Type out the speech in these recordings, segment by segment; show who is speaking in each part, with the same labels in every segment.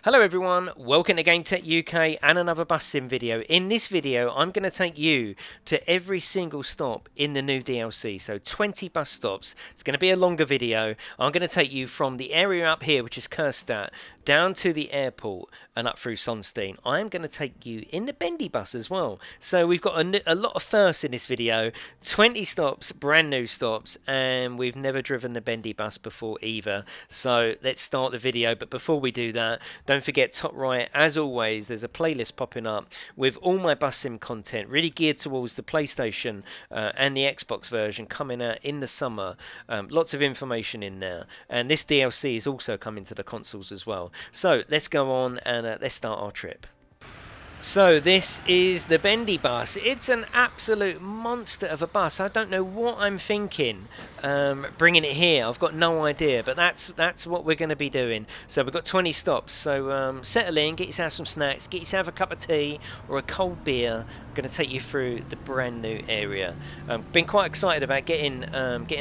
Speaker 1: Hello everyone, welcome to GameTechUK and another bus sim video. In this video I'm going to take you to every single stop in the new DLC, so 20 bus stops. It's going to be a longer video. I'm going to take you from the area up here, which is Kerstadt, down to the airport and up through Sonstein. I'm going to take you in the Bendy Bus as well. So we've got a lot of firsts in this video, 20 stops, brand new stops, and we've never driven the Bendy Bus before either. So let's start the video, but before we do that, don't forget, top right, as always, there's a playlist popping up with all my bus sim content, really geared towards the PlayStation and the Xbox version coming out in the summer. Lots of information in there. And this DLC is also coming to the consoles as well. So let's go on and let's start our trip. So this is the Bendy Bus. It's an absolute monster of a bus. I don't know what I'm thinking bringing it here. I've got no idea, but that's what we're going to be doing. So we've got 20 stops. So settle in, get yourself some snacks, get yourself a cup of tea or a cold beer. I'm going to take you through the brand new area. Been quite excited about getting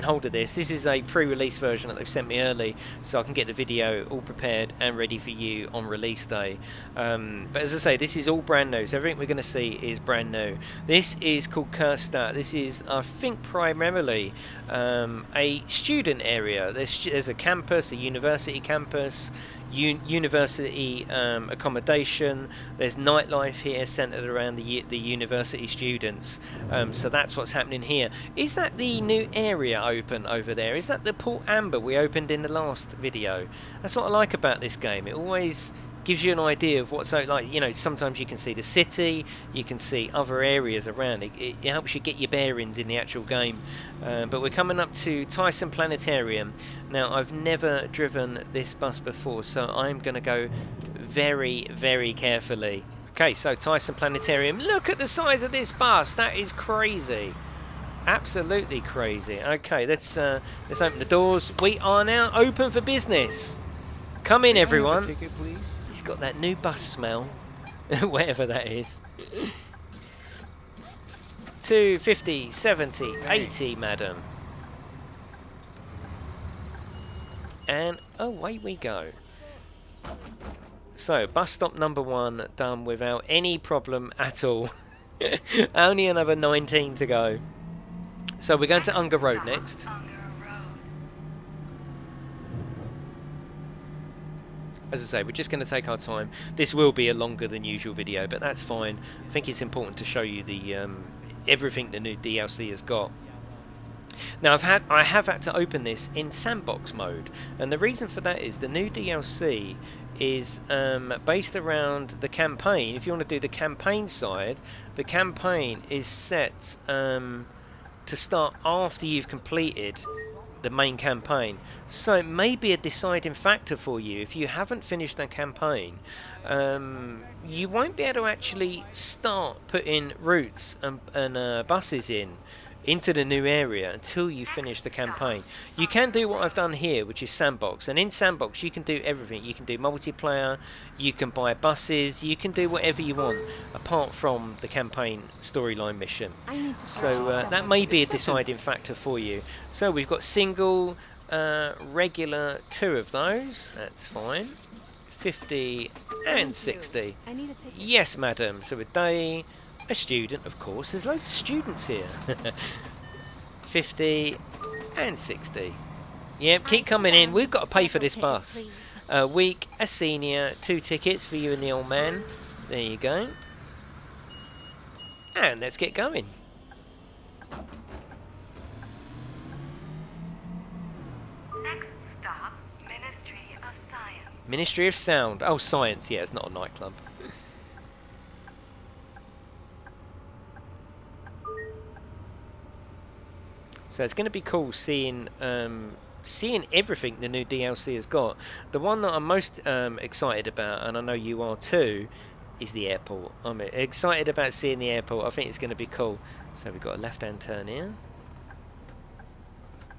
Speaker 1: hold of this. This is a pre-release version that they've sent me early, so I can get the video all prepared and ready for you on release day. But as I say, this is all brand new, so everything we're going to see is brand new. This is called Kerstadt. This is, I think, primarily a student area. There's a campus, a university campus, university accommodation. There's nightlife here centered around the university students. So that's what's happening here. Is that the new area open over there? Is that the Port Amber we opened in the last video? That's what I like about this game. It always gives you an idea of what's like. You know, sometimes you can see the city, you can see other areas around. It helps you get your bearings in the actual game. But we're coming up to Tyson Planetarium. Now, I've never driven this bus before, so I'm going to go very, very carefully. Okay, so Tyson Planetarium. Look at the size of this bus. That is crazy. Absolutely crazy. Okay, let's open the doors. We are now open for business. Come in, everyone.
Speaker 2: Ticket, please.
Speaker 1: He's got that new bus smell, whatever that is. 250, 70, 80, madam. And away we go. So, bus stop number 1 done without any problem at all. Only another 19 to go. So we're going to Unger Road next. As I say, we're just going to take our time. This will be a longer than usual video, but that's fine. I think it's important to show you the everything the new DLC has got. Now, I have had to open this in sandbox mode, and the reason for that is the new DLC is based around the campaign. If you want to do the campaign side, the campaign is set to start after you've completed the main campaign, so it may be a deciding factor for you. If you haven't finished that campaign, you won't be able to actually start putting routes and buses into the new area until you finish the campaign. You can do what I've done here, which is sandbox, and in sandbox you can do everything. You can do multiplayer, you can buy buses, you can do whatever you want apart from the campaign storyline mission. So that may be a deciding factor for you. So we've got single, regular, 2 of those. That's fine. 50 and 60. Yes, madam. So with day, a student, of course. There's loads of students here. 50 and 60. Yep, keep coming in. We've got to pay for this bus. A week, a senior, 2 tickets for you and the old man. There you go. And let's get going.
Speaker 3: Next stop, Ministry of Science.
Speaker 1: Ministry of Sound. Oh, science. Yeah, it's not a nightclub. So it's going to be cool seeing everything the new DLC has got. The one that I'm most excited about, and I know you are too, is the airport. I'm excited about seeing the airport. I think it's going to be cool. So we've got a left-hand turn here.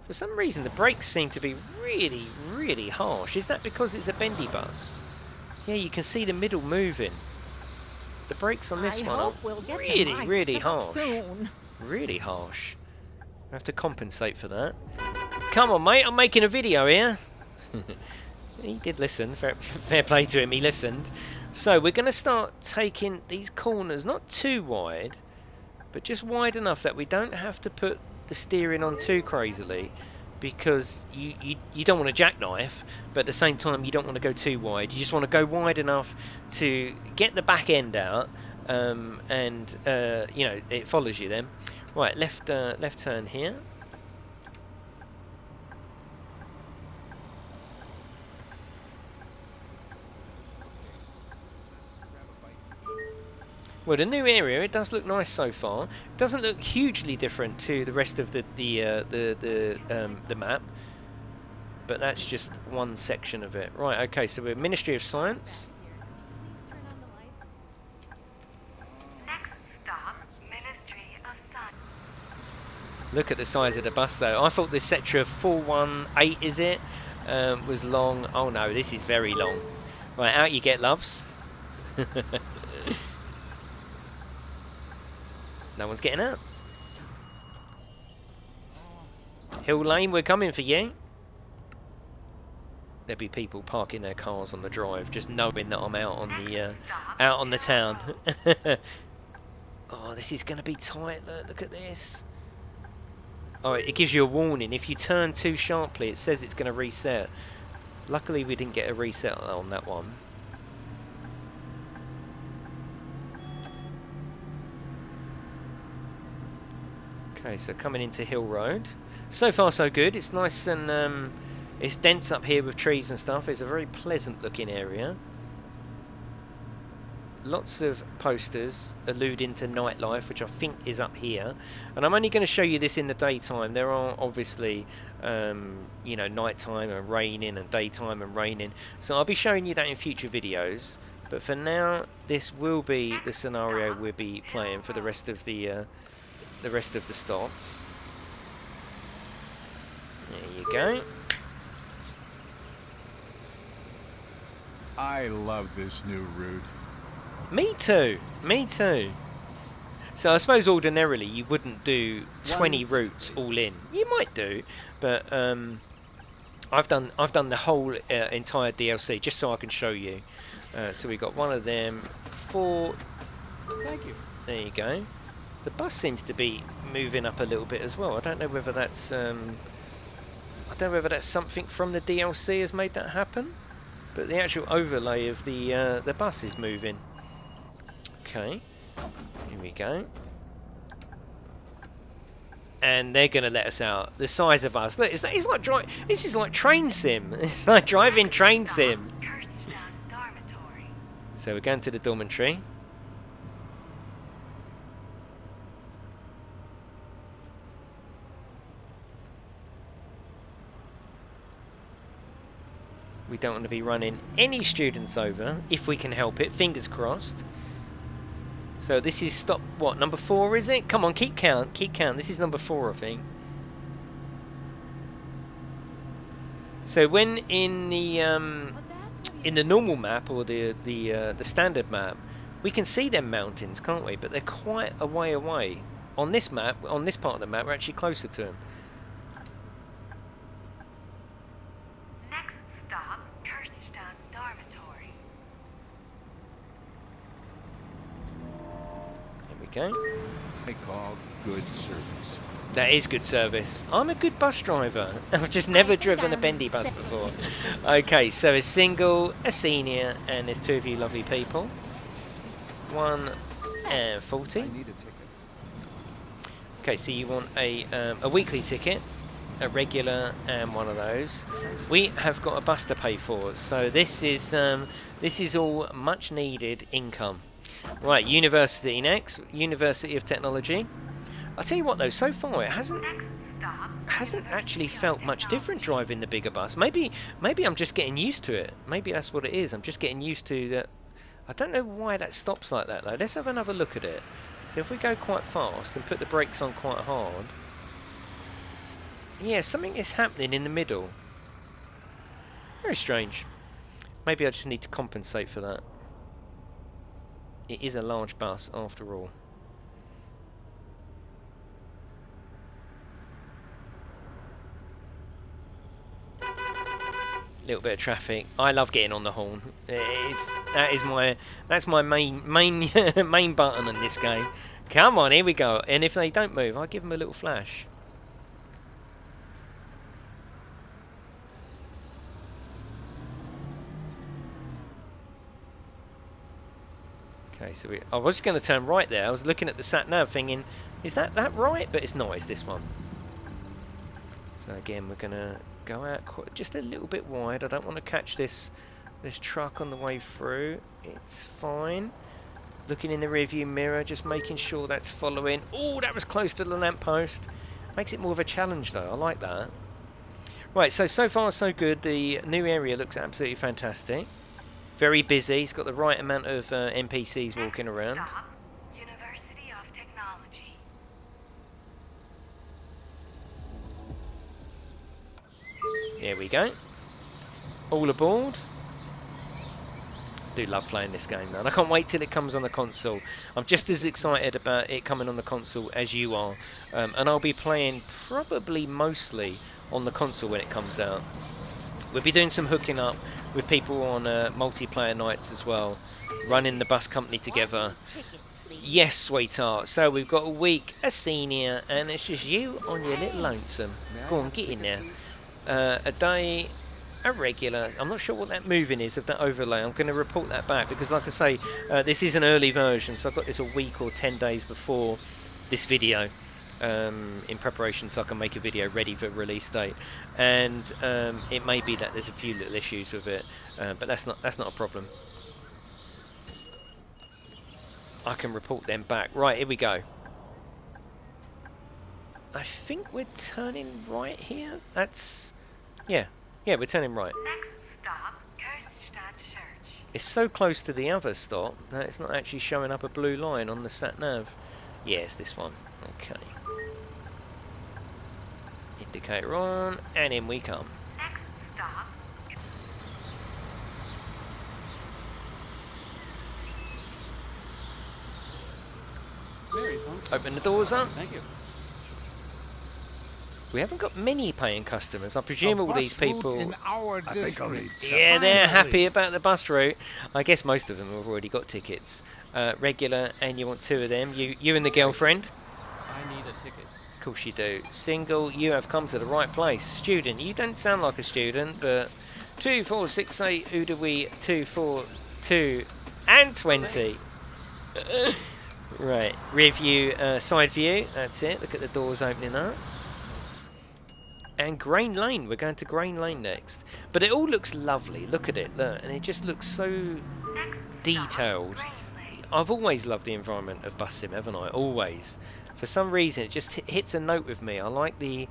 Speaker 1: For some reason, the brakes seem to be really, really harsh. Is that because it's a Bendy Bus? Yeah, you can see the middle moving. The brakes on this one are really, really harsh. Really harsh. I have to compensate for that. Come on, mate, I'm making a video here. he did listen. Fair play to him. He listened. So we're going to start taking these corners, not too wide, but just wide enough that we don't have to put the steering on too crazily, because you don't want to jackknife, but at the same time you don't want to go too wide. You just want to go wide enough to get the back end out, and you know, it follows you then. Right, left turn here. Well, the new area, it does look nice so far. It doesn't look hugely different to the rest of the map, but that's just one section of it. Right, okay, so we're Ministry of Science.
Speaker 3: Next stop, Ministry of Science.
Speaker 1: Look at the size of the bus, though. I thought this sector 418, is it, was long. Oh no, this is very long. Right, out you get, loves. No one's getting out. Hill Lane, we're coming for you. There'll be people parking their cars on the drive, just knowing that I'm out on the town. Oh, this is going to be tight. Look at this. Oh, it gives you a warning. If you turn too sharply, it says it's going to reset. Luckily, we didn't get a reset on that one. Okay, so coming into Hill Road. So far so good. It's nice and it's dense up here with trees and stuff. It's a very pleasant looking area. Lots of posters alluding to nightlife, which I think is up here. And I'm only going to show you this in the daytime. There are obviously, you know, nighttime and raining and daytime and raining. So I'll be showing you that in future videos. But for now, this will be the scenario we'll be playing for the rest of the stops. There you go.
Speaker 2: I love this new route.
Speaker 1: Me too. Me too. So I suppose ordinarily you wouldn't do 20 routes all in. You might do, but I've done the whole entire DLC just so I can show you. So we got one of them, 4.
Speaker 2: Thank you.
Speaker 1: There you go. The bus seems to be moving up a little bit as well. I don't know whether that's something from the DLC has made that happen, but the actual overlay of the bus is moving. Okay, here we go. And they're going to let us out. The size of us. Look, it's like driving. This is like train sim. It's like driving train sim. So we're going to the dormitory. We don't want to be running any students over, if we can help it, fingers crossed. So this is stop, what, number 4 is it? Come on, keep count. This is number 4, I think. So when in the normal map or the standard map, we can see them mountains, can't we? But they're quite a way away. On this map, on this part of the map, we're actually closer to them. Okay.
Speaker 2: They call good service.
Speaker 1: That is good service. I'm a good bus driver. I've just never driven a Bendy Bus before. Okay, so a single, a senior, and there's 2 of you lovely people. 1 and 40.
Speaker 2: I need a ticket.
Speaker 1: Okay, so you want a weekly ticket, a regular, and one of those. We have got a bus to pay for, so this is all much needed income. Right, university next. University of Technology. I'll tell you what though, so far it hasn't actually felt much different driving the bigger bus. Maybe I'm just getting used to it. Maybe that's what it is. I'm just getting used to that. I don't know why that stops like that though. Let's have another look at it. So if we go quite fast and put the brakes on quite hard. Yeah, something is happening in the middle. Very strange. Maybe I just need to compensate for that. It is a large bus after all. little bit of traffic. I love getting on the horn. That's my main main button in this game. Come on, here we go. And if they don't move, I give them a little flash. Okay, so I was going to turn right there. I was looking at the sat nav thinking, is that right? But it's not, it's this one. So again, we're going to go out just a little bit wide. I don't want to catch this truck on the way through. It's fine. Looking in the rearview mirror, just making sure that's following. Oh, that was close to the lamppost. Makes it more of a challenge though. I like that. Right, so far so good. The new area looks absolutely fantastic. Very busy. It's got the right amount of NPCs walking around.
Speaker 3: Stop, University of Technology.
Speaker 1: Here we go. All aboard. I do love playing this game though, and I can't wait till it comes on the console. I'm just as excited about it coming on the console as you are, and I'll be playing probably mostly on the console when it comes out. We'll be doing some hooking up with people on multiplayer nights as well, running the bus company together. Yes, sweetheart. So we've got a week, a senior, and it's just you on your little lonesome. Go on, get in there. A day, a regular. I'm not sure what that moving is of that overlay. I'm going to report that back because, like I say, this is an early version, so I've got this a week or 10 days before this video. In preparation so I can make a video ready for release date, and it may be that there's a few little issues with it, but that's not a problem. I can report them back. Right, here we go. I think we're turning right here. That's yeah, we're turning right.
Speaker 3: Next stop, Kirchstadt Church.
Speaker 1: It's so close to the other stop that it's not actually showing up a blue line on the sat nav. Yeah, it's this one. Okay. Indicator on, and in we come.
Speaker 3: Next stop.
Speaker 1: Open the doors up.
Speaker 2: Thank you.
Speaker 1: We haven't got many paying customers. I presume all these people...
Speaker 2: In our
Speaker 1: Yeah, they're happy about the bus route. I guess most of them have already got tickets. Regular, and you want two of them. You and the girlfriend?
Speaker 2: I need a ticket.
Speaker 1: Of course you do. Single, you have come to the right place. Student, you don't sound like a student, but 2, 4, 6, 8, who do we? 2, 4, 2, and 20. Right, rear view, side view, that's it. Look at the doors opening up. And Grain Lane, we're going to Grain Lane next. But it all looks lovely, look at it, look, and it just looks so detailed. I've always loved the environment of Bus Sim, haven't I? Always. For some reason, it just hits a note with me. I like the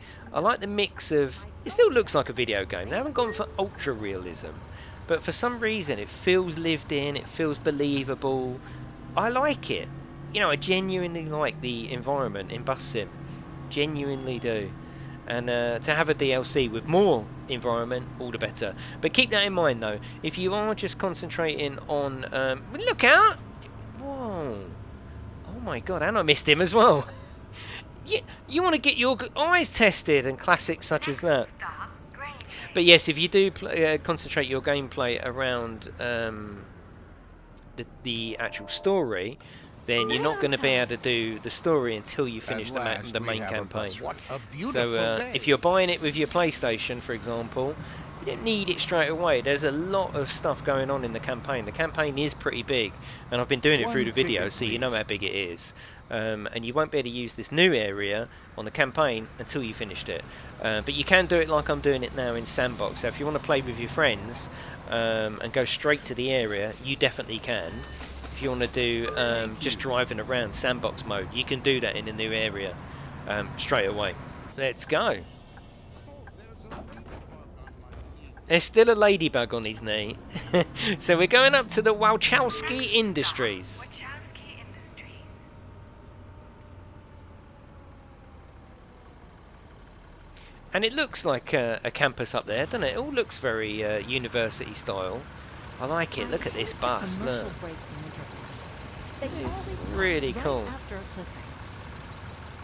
Speaker 1: mix of. It still looks like a video game. They haven't gone for ultra realism, but for some reason, it feels lived in. It feels believable. I like it. You know, I genuinely like the environment in Bus Sim. Genuinely do. And to have a DLC with more environment, all the better. But keep that in mind, though. If you are just concentrating on, look out! Whoa! Oh my God! And I missed him as well. You want to get your eyes tested and classics such as that. But yes, if you do concentrate your gameplay around the actual story, then you're not going to be able to do the story until you finish the main campaign. So if you're buying it with your PlayStation, for example, you don't need it straight away. There's a lot of stuff going on in the campaign. The campaign is pretty big, and I've been doing it through the video, so you know how big it is. And you won't be able to use this new area on the campaign until you finished it. But you can do it like I'm doing it now in Sandbox. So if you want to play with your friends and go straight to the area, you definitely can. If you want to do just driving around Sandbox mode, you can do that in the new area straight away. Let's go. There's still a ladybug on his knee. So we're going up to the Wachowski Industries.
Speaker 3: Wachowski Industries.
Speaker 1: And it looks like a campus up there, doesn't it? It all looks very university style. I like it. Look at this bus. Look. It's really cool.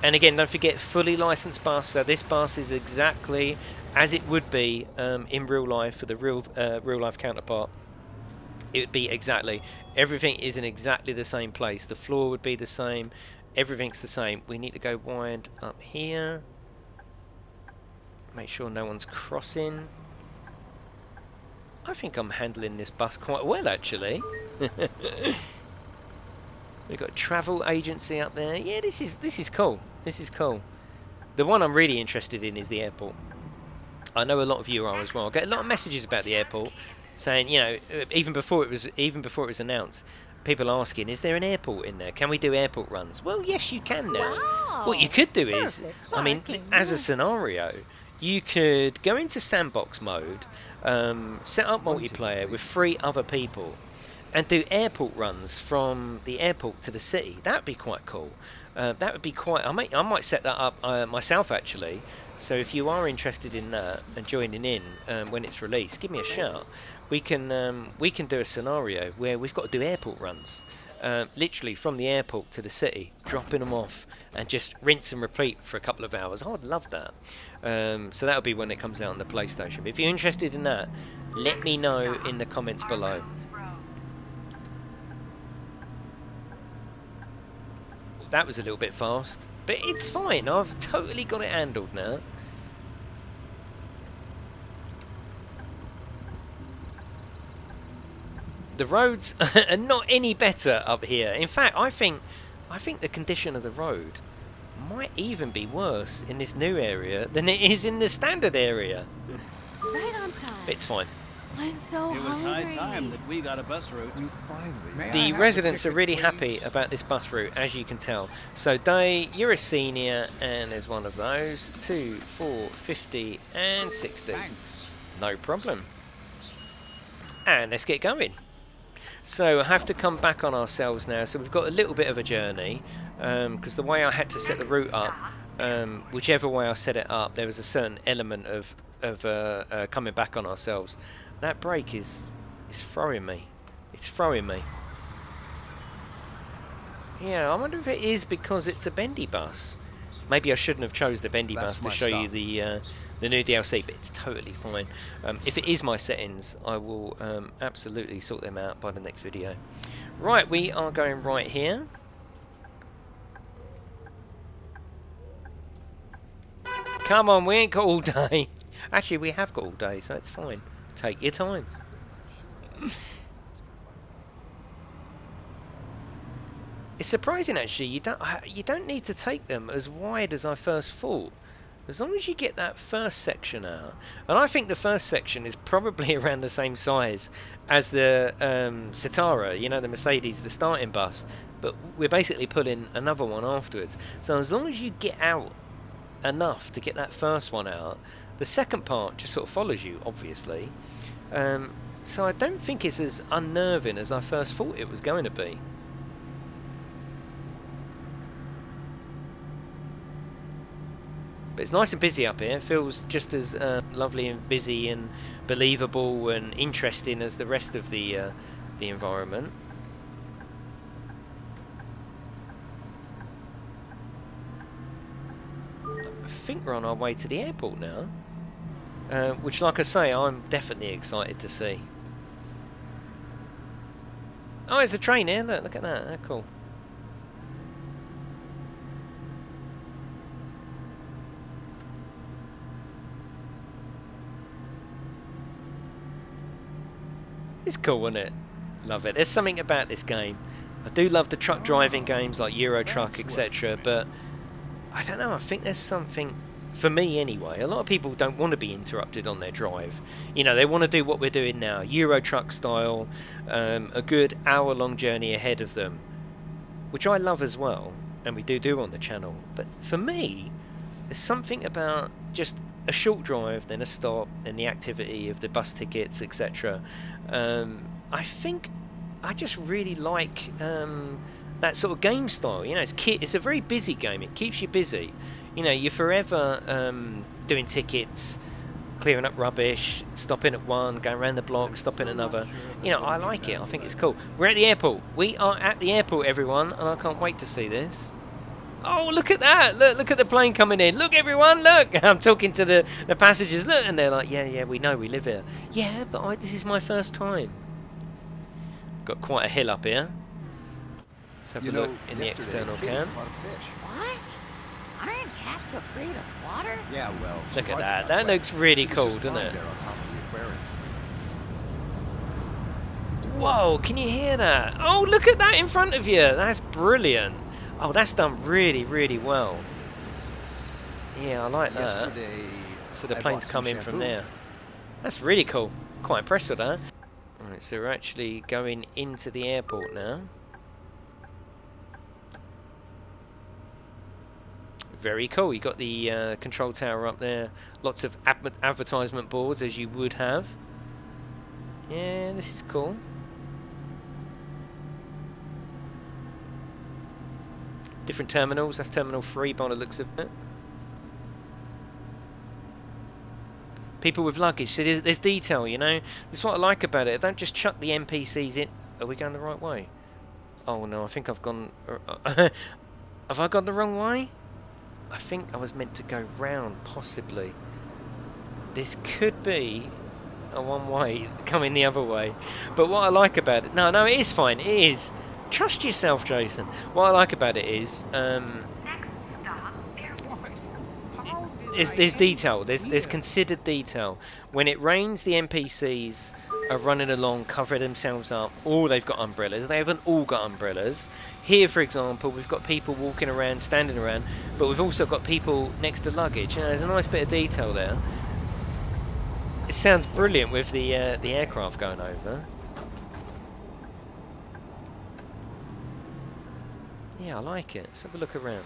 Speaker 1: And again, don't forget, fully licensed bus. So this bus is exactly as it would be in real life for the real life counterpart. It would be exactly, everything is in exactly the same place. The floor would be the same, everything's the same. We need to go wide up here, make sure no one's crossing. I think I'm handling this bus quite well, actually. We've got a travel agency up there. Yeah, this is cool. This is cool. The one I'm really interested in is the airport. I know a lot of you are as well. I get a lot of messages about the airport, saying, you know, even before it was announced, people asking, is there an airport in there? Can we do airport runs? Well, yes, you can now.
Speaker 4: Wow.
Speaker 1: What you could do is, I mean,
Speaker 4: Perfect
Speaker 1: as a
Speaker 4: parking.
Speaker 1: scenario, you could go into sandbox mode, set up multiplayer with 3 other people, and do airport runs from the airport to the city. That'd be quite cool. That would be quite. I might set that up myself, actually. So if you are interested in that and joining in when it's released, give me a shout. We can do a scenario where we've got to do airport runs, literally from the airport to the city, dropping them off and just rinse and repeat for a couple of hours. I'd love that. So that'll be when it comes out on the PlayStation. But if you're interested in that, let me know in the comments below. That was a little bit fast, but it's fine. I've totally got it handled now. The roads are not any better up here. In fact, I think the condition of the road might even be worse in this new area than it is in the standard area.
Speaker 4: Right on time.
Speaker 1: It's fine.
Speaker 4: I'm so
Speaker 5: It was
Speaker 4: hungry.
Speaker 5: high time that we got a bus route.
Speaker 2: You finally. May I
Speaker 1: The
Speaker 2: have
Speaker 1: residents are
Speaker 2: ticket,
Speaker 1: really
Speaker 2: please?
Speaker 1: happy about this bus route, as you can tell. So Day, you're a senior, and there's one of those. 2, 4, 50, and 60.
Speaker 2: Thanks.
Speaker 1: No problem. And let's get going. So I have to come back on ourselves now. So we've got a little bit of a journey, because the way I had to set the route up, whichever way I set it up, there was a certain element of coming back on ourselves. That brake is throwing me. It's throwing me. Yeah, I wonder if it is because it's a Bendy Bus. Maybe I shouldn't have chose the Bendy
Speaker 2: That's
Speaker 1: Bus to
Speaker 2: my
Speaker 1: show you
Speaker 2: stop.
Speaker 1: the new DLC, but it's totally fine. If it is my settings, I will absolutely sort them out by the next video. Right, we are going right here. Come on, we ain't got all day. Actually, we have got all day, so it's fine. Take your time. It's surprising, actually. You don't need to take them as wide as I first thought. As long as you get that first section out, and I think the first section is probably around the same size as the Citara, you know, the Mercedes, the starting bus. But we're basically putting another one afterwards. So as long as you get out enough to get that first one out, the second part just sort of follows you, obviously. So I don't think it's as unnerving as I first thought it was going to be. But it's nice and busy up here. It feels just as lovely and busy and believable and interesting as the rest of the environment. I think we're on our way to the airport now, which, like I say, I'm definitely excited to see. Oh, there's a train here. Look at that. Oh, cool. It's cool, isn't it? Love it. There's something about this game. I do love the truck driving games like Euro Truck, etc. But I don't know. I think there's something, for me anyway. A lot of people don't want to be interrupted on their drive. You know, they want to do what we're doing now, Euro Truck style, a good hour-long journey ahead of them, which I love as well, and we do on the channel. But for me, there's something about just a short drive, then a stop, then the activity of the bus tickets, etc. I think I just really like that sort of game style. You know, it's a very busy game. It keeps you busy. You know, you're forever doing tickets, clearing up rubbish, stopping at one, going around the block, stopping at another. You know, I like it. I think it's cool. We're at the airport. We are at the airport, everyone, and I can't wait to see this. Oh, look at that! Look at the plane coming in. Look, everyone, look! I'm talking to the passengers. Look, and they're like, yeah, we know, we live here. Yeah, but this is my first time. Got quite a hill up here. Let's have a look in the external cam.
Speaker 6: What? Aren't cats afraid of water?
Speaker 2: Yeah, well.
Speaker 1: Look at that. That looks really cool, doesn't it? Whoa, can you hear that? Oh, look at that in front of you. That's brilliant. Oh, that's done really, really well. Yeah, I like that. So the plane's come in from there. That's really cool. Quite impressed with that. Alright, so we're actually going into the airport now. Very cool. You got the control tower up there. Lots of advertisement boards, as you would have. Yeah, this is cool. Different terminals. That's Terminal 3 by the looks of it. People with luggage. So there's detail, you know. That's what I like about it. Don't just chuck the NPCs in. Are we going the right way? Oh no, I think I've gone... have I gone the wrong way? I think I was meant to go round, possibly. This could be a one-way coming the other way. But what I like about it... No, it is fine. It is. Trust yourself, Jason. What I like about it is...
Speaker 3: Next stop,
Speaker 1: there's detail. There's considered detail. When it rains, the NPCs are running along, covering themselves up. They've got umbrellas. They haven't all got umbrellas. Here, for example, we've got people walking around, standing around, but we've also got people next to luggage. You know, there's a nice bit of detail there. It sounds brilliant with the aircraft going over. Yeah, I like it. Let's have a look around.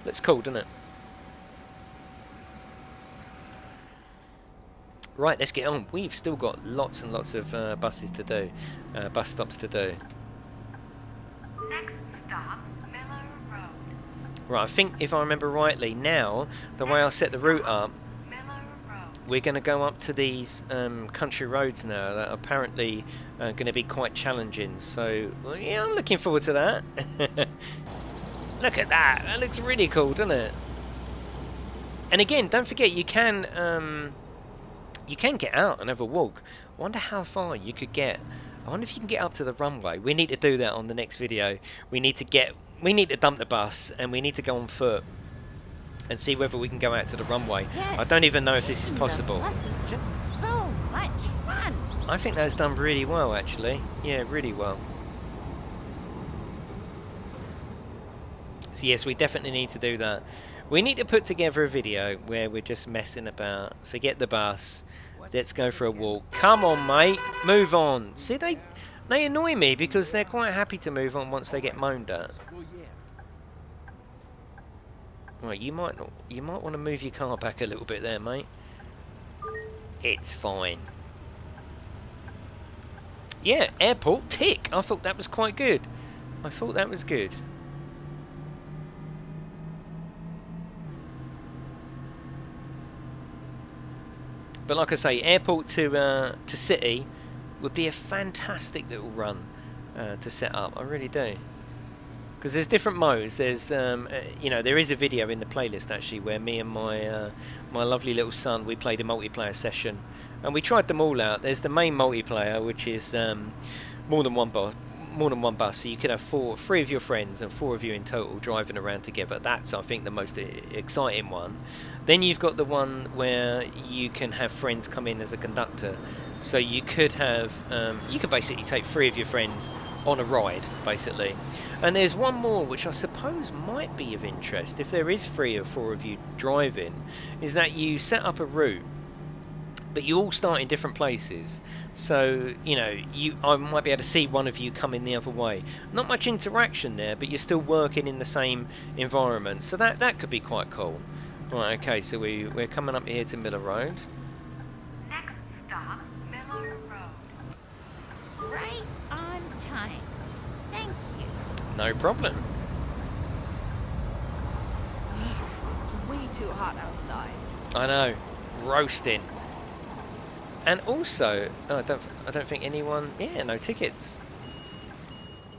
Speaker 1: Looks cool, doesn't it? Right, let's get on. We've still got lots and lots of buses to do, bus stops to do.
Speaker 3: next stop, Miller Road.
Speaker 1: Right, I think if I remember rightly, now the way I set the route up,
Speaker 3: Miller Road.
Speaker 1: we're going to go up to these country roads now that are apparently going to be quite challenging. So, well, yeah, I'm looking forward to that. Look at that. That looks really cool, doesn't it? And again, don't forget, you can get out and have a walk. I wonder how far you could get. I wonder if you can get up to the runway. We need to do that on the next video. We need to dump the bus and we need to go on foot and see whether we can go out to the runway.
Speaker 6: Yes,
Speaker 1: I don't even know if this is possible.
Speaker 6: The bus is just so much fun.
Speaker 1: I think that's done really well, actually. Yeah, really well. So yes, we definitely need to do that. We need to put together a video where we're just messing about. Forget the bus. Let's go for a walk. Come on, mate. Move on. See, they annoy me because they're quite happy to move on once they get moaned at. Right, you might want to move your car back a little bit there, mate. It's fine. Yeah, airport tick. I thought that was quite good. I thought that was good. But like I say, airport to city would be a fantastic little run to set up. I really do. Because there's different modes. There's, you know, there is a video in the playlist actually where me and my lovely little son, we played a multiplayer session, and we tried them all out. There's the main multiplayer, which is more than one bus, so you could have three of your friends and 4 of you in total driving around together. That's, I think, the most exciting one. Then you've got the one where you can have friends come in as a conductor, so you could have you could basically take 3 of your friends on a ride, basically. And there's one more which I suppose might be of interest if there is 3 or 4 of you driving, is that you set up a route, but you all start in different places. So, you know, I might be able to see one of you coming the other way. Not much interaction there, but you're still working in the same environment. So that could be quite cool. Right, okay, so we're coming up here to Miller Road.
Speaker 3: Next stop, Miller Road.
Speaker 6: Right on time. Thank you.
Speaker 1: No problem.
Speaker 4: It's way too hot outside.
Speaker 1: I know, roasting. And also, I don't think anyone. Yeah, no tickets.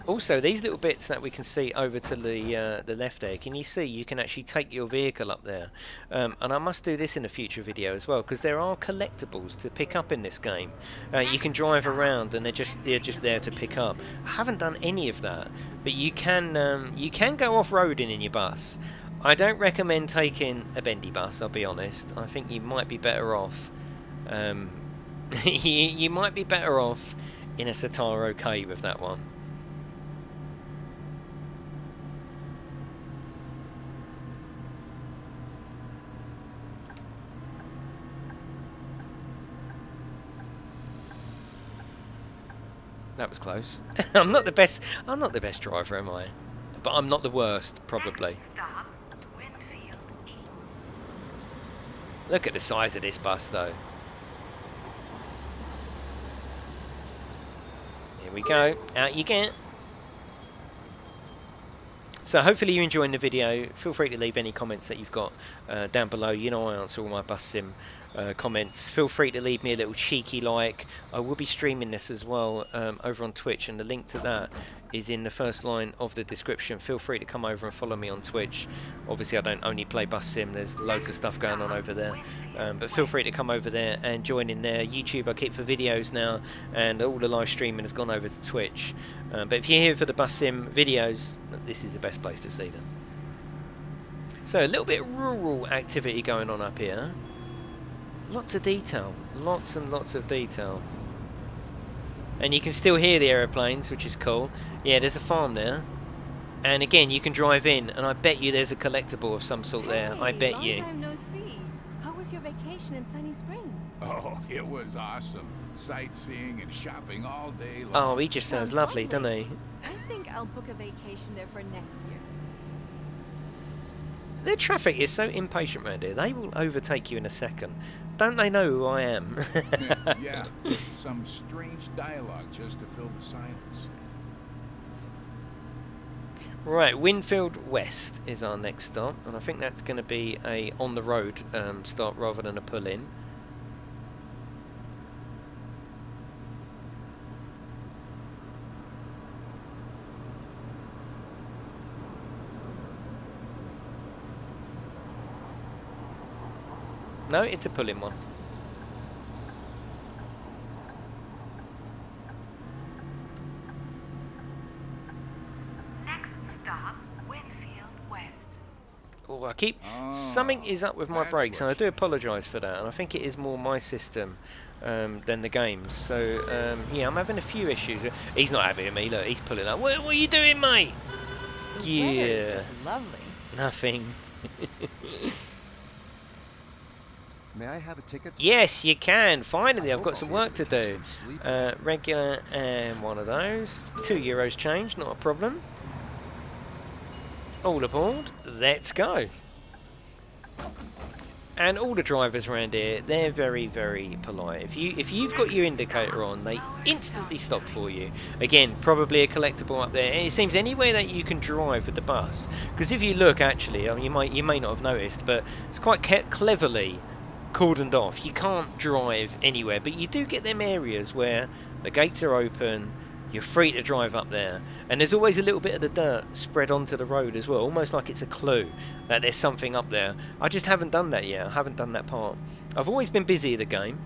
Speaker 1: Also, these little bits that we can see over to the left there, can you see you can actually take your vehicle up there? And I must do this in a future video as well, because there are collectibles to pick up in this game. You can drive around and they're just there to pick up. I haven't done any of that, but you can go off-roading in your bus. I don't recommend taking a Bendy Bus, I'll be honest. I think you might be better off. You might be better off in a Sataro K with that one. That was close. I'm not the best driver, am I? But I'm not the worst, probably.
Speaker 3: Stop, Winfield E.
Speaker 1: Look at the size of this bus, though. Here we go. Out you get. So hopefully you're enjoying the video. Feel free to leave any comments that you've got down below. You know I answer all my bus sim comments. Feel free to leave me a little cheeky like. I will be streaming this as well over on Twitch, and the link to that is in the first line of the description. Feel free to come over and follow me on Twitch. Obviously I don't only play bus sim, there's loads of stuff going on over there, but feel free to come over there and join in there. YouTube I keep for videos now, and all the live streaming has gone over to Twitch, but if you're here for the bus sim videos, this is the best place to see them. So a little bit of rural activity going on up here. Lots of detail, lots and lots of detail. And you can still hear the aeroplanes, which is cool. Yeah, there's a farm there. And again, you can drive in, and I bet you there's a collectible of some sort there. I bet
Speaker 4: long
Speaker 1: you.
Speaker 4: Time no see. How was your vacation in Sunny Springs?
Speaker 2: Oh, it was awesome. Sightseeing and shopping all day long.
Speaker 1: Oh, he just sounds lovely, doesn't he?
Speaker 4: I think I'll book a vacation there for next year.
Speaker 1: The traffic is so impatient around here. They will overtake you in a second. Don't they know who I am?
Speaker 2: Yeah, some strange dialogue just to fill the silence.
Speaker 1: Right, Winfield West is our next stop, and I think that's going to be a on the road stop rather than a pull in. No, it's a pull in one.
Speaker 3: Next stop, Winfield West.
Speaker 1: Oh, I keep something is up with my
Speaker 2: that's
Speaker 1: brakes, and I
Speaker 2: what's-
Speaker 1: do apologise for that. And I think it is more my system than the game's. So yeah, I'm having a few issues. He's not happy with me. Look, he's pulling up. What are you doing, mate? Yeah,
Speaker 6: Lovely.
Speaker 1: nothing.
Speaker 7: May I have a ticket?
Speaker 1: Yes, you can. Finally, I've
Speaker 7: hope
Speaker 1: got
Speaker 7: I'll
Speaker 1: some
Speaker 7: be
Speaker 1: work
Speaker 7: able
Speaker 1: to
Speaker 7: to get
Speaker 1: do.
Speaker 7: some sleep.
Speaker 1: Regular and one of those. €2 change, not a problem. All aboard. Let's go. And all the drivers around here, they're very, very polite. If you've got your indicator on, they instantly stop for you. Again, probably a collectible up there. And it seems anywhere that you can drive with the bus. Because if you look, actually, I mean, you may not have noticed, but it's quite cleverly cordoned off. You can't drive anywhere, but you do get them areas where the gates are open. You're free to drive up there, and there's always a little bit of the dirt spread onto the road as well, almost like it's a clue that there's something up there. I just haven't done that yet. I haven't done that part. I've always been busy with the game.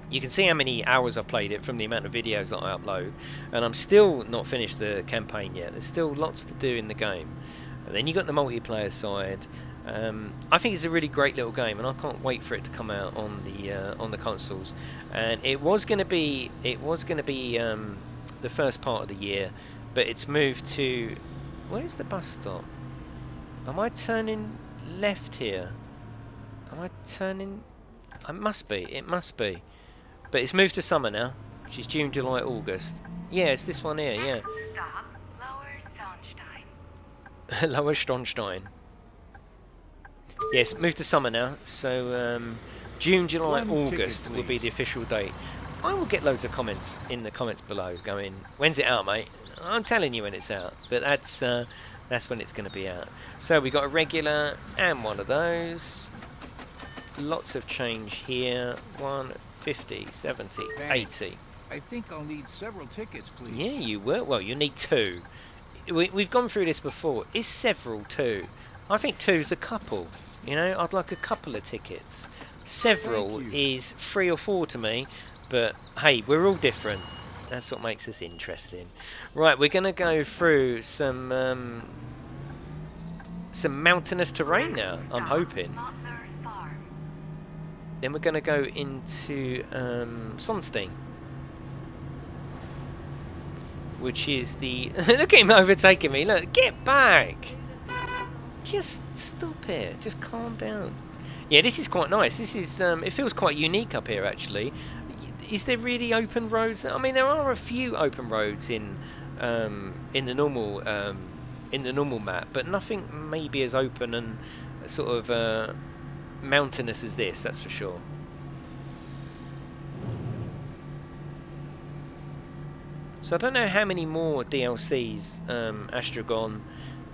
Speaker 1: You can see how many hours I've played it from the amount of videos that I upload, and I'm still not finished the campaign yet. There's still lots to do in the game. And then you got the multiplayer side. I think it's a really great little game, and I can't wait for it to come out on the consoles. And it was going to be the first part of the year, but it's moved to, where's the bus stop? Am I turning left here? Am I turning? It must be, but it's moved to summer now, which is June, July, August. Yeah, it's this one here. Yeah.
Speaker 3: Next stop, Lower Sonnstein.
Speaker 1: Lower Stonstein. Yes, moved to summer now, so June, July,
Speaker 2: One ticket,
Speaker 1: August will be
Speaker 2: please.
Speaker 1: the official date. I will get loads of comments in the comments below going, when's it out, mate? I'm telling you when it's out, but that's when it's going to be out. So we got a regular and one of those. Lots of change here. 1, 50, 70,
Speaker 2: Thanks.
Speaker 1: 80.
Speaker 2: I think I'll need several tickets, please.
Speaker 1: Yeah, you will. Well, you need 2. We've gone through this before. Is several 2? I think 2's a couple. You know, I'd like a couple of tickets. Several
Speaker 2: Thank you.
Speaker 1: is 3 or 4 to me, but hey, we're all different. That's what makes us interesting. Right, we're gonna go through some mountainous terrain now. I'm hoping.
Speaker 3: Montler's Farm.
Speaker 1: Then we're gonna go into Sonstein, which is the look at him overtaking me. Look, get back. Just stop it. Just calm down. Yeah, this is quite nice. This is it feels quite unique up here actually. Is there really open roads? I mean, there are a few open roads in the normal map, but nothing maybe as open and sort of mountainous as this. That's for sure. So I don't know how many more DLCs Astragon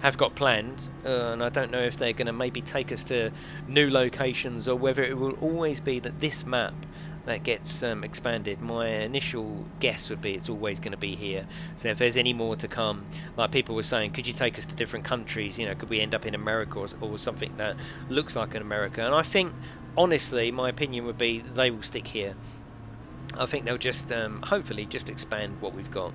Speaker 1: have got planned, and I don't know if they're going to maybe take us to new locations or whether it will always be that this map that gets expanded. My initial guess would be it's always going to be here. So if there's any more to come, like people were saying, could you take us to different countries? You know, could we end up in America or something that looks like an America? And I think, honestly, my opinion would be they will stick here. I think they'll just hopefully just expand what we've got.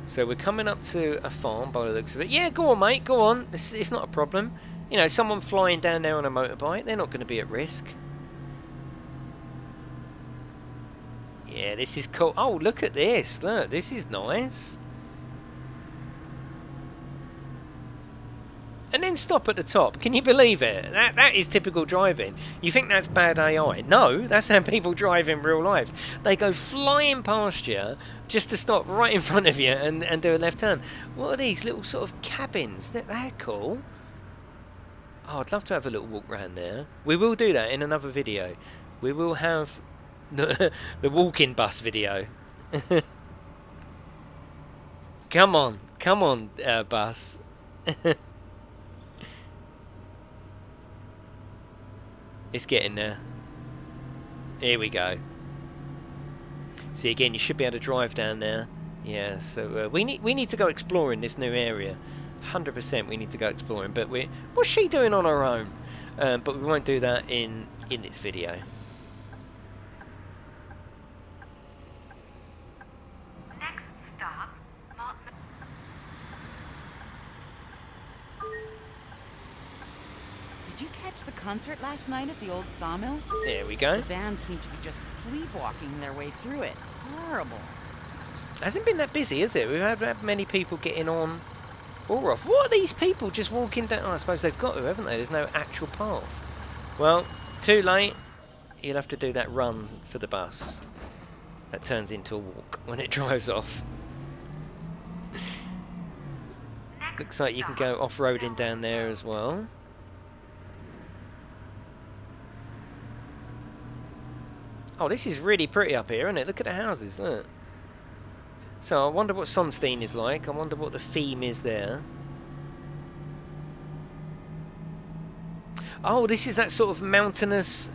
Speaker 1: So we're coming up to a farm by the looks of it. Yeah, go on, mate, go on. It's not a problem. You know, someone flying down there on a motorbike, they're not going to be at risk. Yeah, this is cool. Oh, look at this. Look, this is nice. And then stop at the top. Can you believe it? That is typical driving. You think that's bad AI? No, that's how people drive in real life. They go flying past you just to stop right in front of you and do a left turn. What are these little sort of cabins? They're cool. Oh, I'd love to have a little walk round there. We will do that in another video. We will have the walk-in bus video. Come on, bus. It's getting there. Here we go. See, again, you should be able to drive down there. Yeah, so we need to go exploring this new area. 100% we need to go exploring. But what's she doing on her own? But we won't do that in this video.
Speaker 3: Next stop, Montler.
Speaker 6: Did you catch the concert last night at the old sawmill?
Speaker 1: There we go.
Speaker 6: The band seemed to be just sleepwalking their way through it. Horrible.
Speaker 1: Hasn't been that busy, has it? We haven't had many people getting on or off. What are these people just walking down? Oh, I suppose they've got to, haven't they? There's no actual path. Well, too late. You'll have to do that run for the bus. That turns into a walk when it drives off. Looks like you can go off-roading down there as well. Oh, this is really pretty up here, isn't it? Look at the houses, look. So I wonder what Sonstein is like. I wonder what the theme is there. Oh, this is that sort of mountainous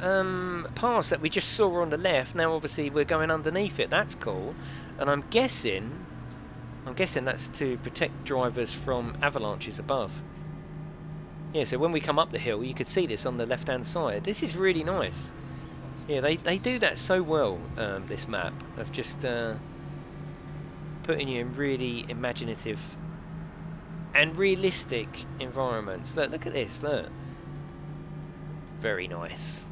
Speaker 1: pass that we just saw on the left. Now, obviously, we're going underneath it. That's cool. And I'm guessing that's to protect drivers from avalanches above. Yeah, so when we come up the hill, you could see this on the left-hand side. This is really nice. Yeah, they do that so well, this map, of just putting you in really imaginative and realistic environments. Look at this, look. Very nice.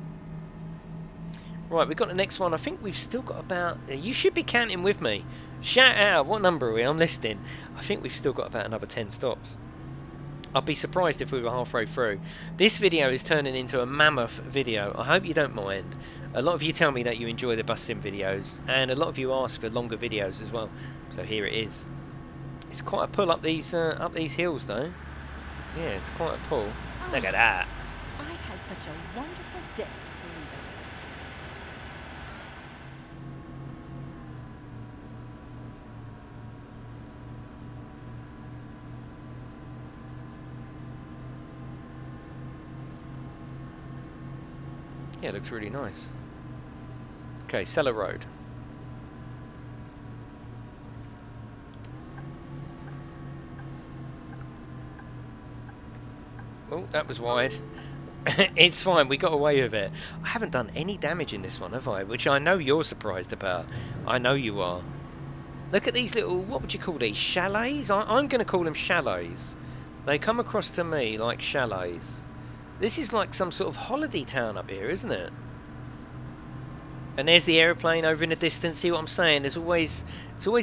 Speaker 1: Right, we've got the next one. I think we've still got about... You should be counting with me. Shout out, what number are we? I'm listening. I think we've still got about another 10 stops. I'd be surprised if we were halfway through. This video is turning into a mammoth video. I hope you don't mind. A lot of you tell me that you enjoy the bus sim videos, and a lot of you ask for longer videos as well. So here it is. It's quite a pull up these hills, though. Yeah, it's quite a pull.
Speaker 4: Oh,
Speaker 1: Look at that.
Speaker 4: I had such a wonderful day.
Speaker 1: Yeah, it looks really nice. Okay, Cellar Road. Oh, that was wide. It's fine, we got away with it. I haven't done any damage in this one, have I? Which I know you're surprised about. I know you are. Look at these little, what would you call these? Chalets? I'm going to call them chalets. They come across to me like chalets. This is like some sort of holiday town up here, isn't it? And there's the aeroplane over in the distance. See what I'm saying? It's always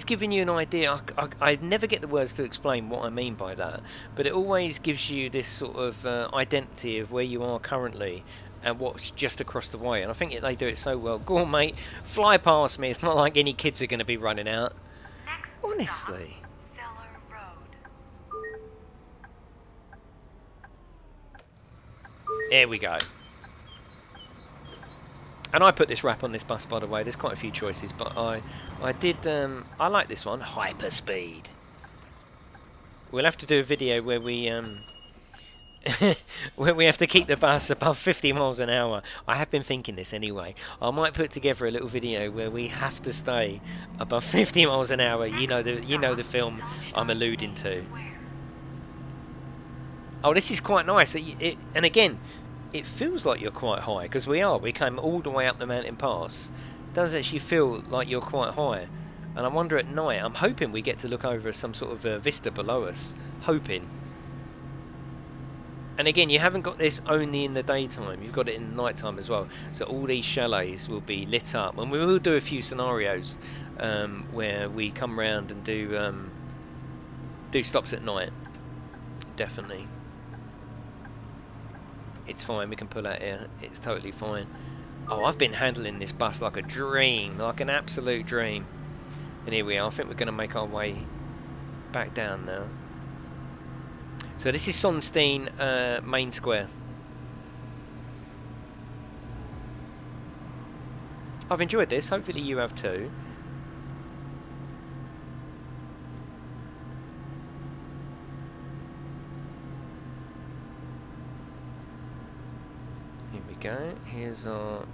Speaker 1: giving you an idea. I never get the words to explain what I mean by that, but it always gives you this sort of identity of where you are currently and what's just across the way. And I think they do it so well. Go on, mate, fly past me. It's not like any kids are going to be running out.
Speaker 3: Next
Speaker 1: Honestly.
Speaker 3: stop, Cellar Road.
Speaker 1: There we go. And I put this wrap on this bus, by the way. There's quite a few choices, but I I like this one, hyperspeed. We'll have to do a video where we where we have to keep the bus above 50 miles an hour. I have been thinking this anyway. I might put together a little video where we have to stay above 50 miles an hour. You know the film I'm alluding to. Oh, this is quite nice. And again, it feels like you're quite high, because we came all the way up the mountain pass. It does actually feel like you're quite high, and I wonder at night, I'm hoping we get to look over some sort of vista below us, hoping. And again, you haven't got this only in the daytime, you've got it in the night time as well, so all these chalets will be lit up, and we will do a few scenarios where we come round and do stops at night, definitely. It's fine, we can pull out here, it's totally fine. Oh, I've been handling this bus like a dream, like an absolute dream. And here we are, I think we're going to make our way back down now. So this is Sonstein Main Square. I've enjoyed this, hopefully you have too. Go. Here's our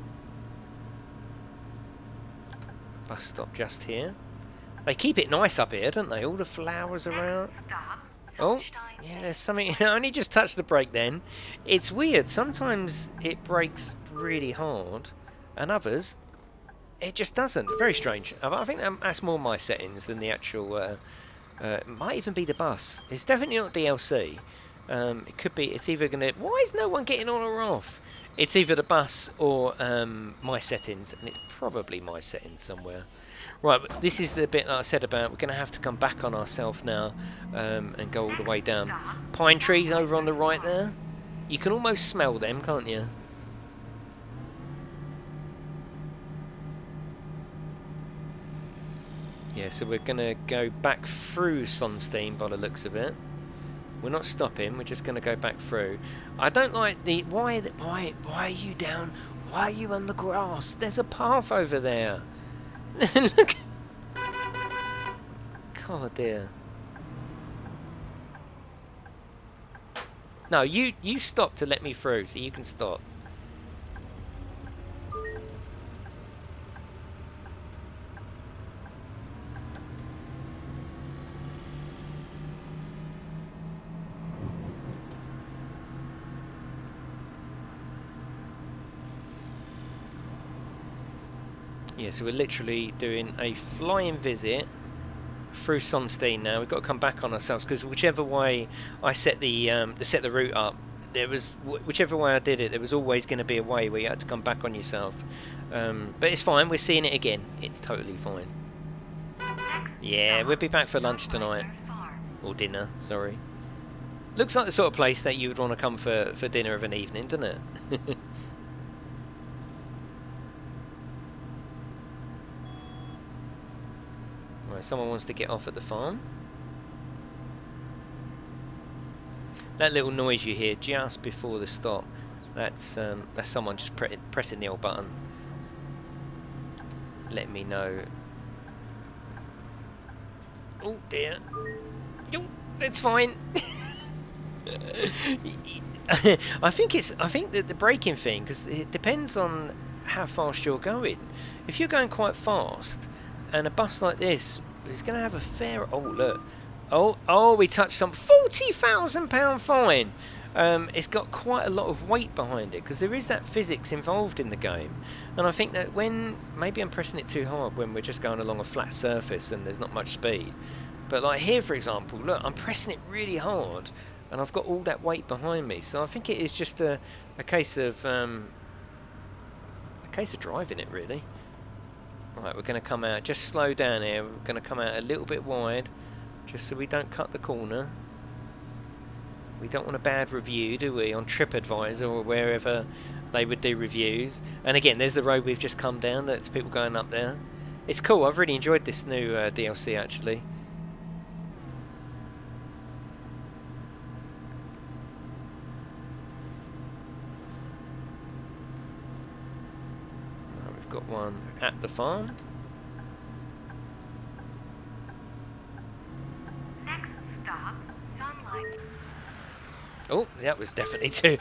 Speaker 1: bus stop just here. They keep it nice up here, don't they? All the flowers around. Oh, yeah, there's something. I only just touched the brake then. It's weird. Sometimes it brakes really hard, and others it just doesn't. Very strange. I think that's more my settings than the actual. It might even be the bus. It's definitely not DLC. It could be. It's either gonna. Why is no one getting on or off? It's either the bus or my settings, and it's probably my settings somewhere. Right, but this is the bit that I said about we're going to have to come back on ourselves now and go all the way down. Pine trees over on the right there. You can almost smell them, can't you? Yeah, so we're going to go back through Sonstein by the looks of it. We're not stopping, we're just going to go back through. I don't like the... Why are you down? Why are you on the grass? There's a path over there. Look. God, dear. No, you stop to let me through, so you can stop. Yeah, so we're literally doing a flying visit through Sonstein now. We've got to come back on ourselves because whichever way I set the route up, there was whichever way I did it, there was always going to be a way where you had to come back on yourself. But it's fine. We're seeing it again. It's totally fine. Yeah, we'll be back for lunch tonight or dinner. Sorry. Looks like the sort of place that you would want to come for dinner of an evening, doesn't it? Someone wants to get off at the farm. That little noise you hear just before the stop, that's someone just pressing the old button. Let me know. Oh dear. Oh, that's fine. I think that the braking thing, because it depends on how fast you're going. If you're going quite fast, and a bus like this is going to have a fair... Oh, look. Oh, we touched some £40,000 fine. it's got quite a lot of weight behind it because there is that physics involved in the game, and I think that when maybe I'm pressing it too hard when we're just going along a flat surface and there's not much speed, but like here for example, look, I'm pressing it really hard and I've got all that weight behind me, so I think it is just a case of driving it really. Right, we're going to come out, just slow down here, we're going to come out a little bit wide just so we don't cut the corner. We don't want a bad review, do we, on TripAdvisor or wherever they would do reviews. And again, there's the road we've just come down, that's people going up there. It's cool, I've really enjoyed this new DLC actually. We've got one at the farm.
Speaker 3: Next stop, Sunlight.
Speaker 1: Oh, that was definitely too.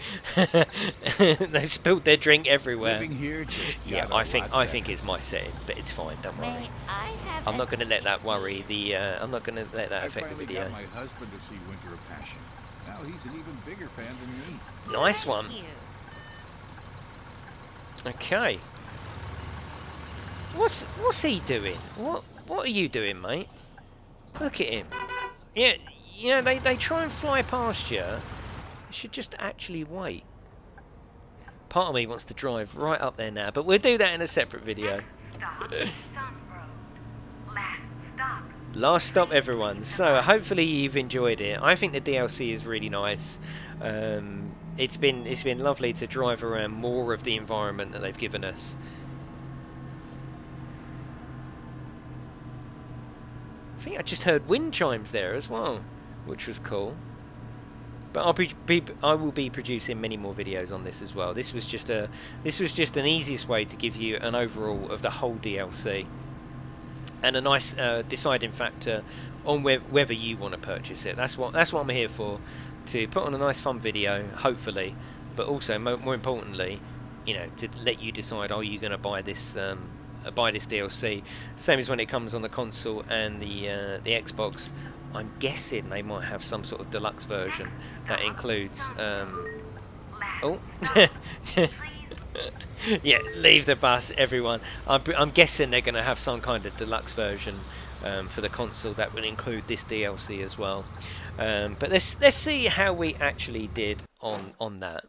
Speaker 1: They spilled their drink everywhere.
Speaker 2: Living here just
Speaker 1: Yeah,
Speaker 2: got a
Speaker 1: I
Speaker 2: lot
Speaker 1: think it's my settings, but it's fine. Don't worry.
Speaker 6: May I have
Speaker 1: I'm not going to let that worry the. I'm not going to let that
Speaker 2: I
Speaker 1: affect the
Speaker 2: finally
Speaker 1: video.
Speaker 2: got my husband to see Winter of Passion. Now he's an even bigger fan than me.
Speaker 1: Nice one.
Speaker 6: you?
Speaker 1: Okay. What's he doing? What are you doing, mate? Look at him. Yeah, you know they try and fly past you. You should just actually wait. Part of me wants to drive right up there now, but we'll do that in a separate video.
Speaker 3: Stop, Sun Road. Last stop.
Speaker 1: Last stop, everyone. So hopefully you've enjoyed it. I think the DLC is really nice. It's been lovely to drive around more of the environment that they've given us. I think I just heard wind chimes there as well, which was cool. But I will be producing many more videos on this as well. This was just an easiest way to give you an overall of the whole DLC, and a nice deciding factor on whether you want to purchase it. That's what I'm here for, to put on a nice fun video, hopefully, but also more importantly, you know, to let you decide, are you going to buy this DLC? Same as when it comes on the console and the Xbox. I'm guessing they might have some sort of deluxe version that includes. Oh, yeah, leave the bus, everyone. I'm guessing they're going to have some kind of deluxe version for the console that will include this DLC as well. But let's see how we actually did on that.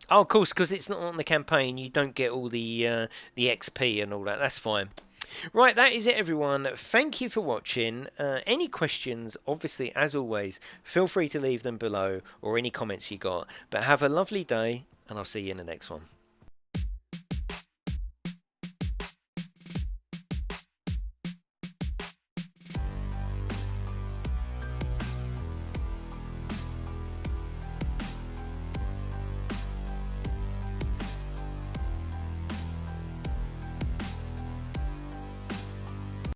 Speaker 1: Oh, of course, because it's not on the campaign, you don't get all the XP and all that. That's fine. Right, that is it, everyone. Thank you for watching. Any questions, obviously, as always, feel free to leave them below, or any comments you got. But have a lovely day, and I'll see you in the next one.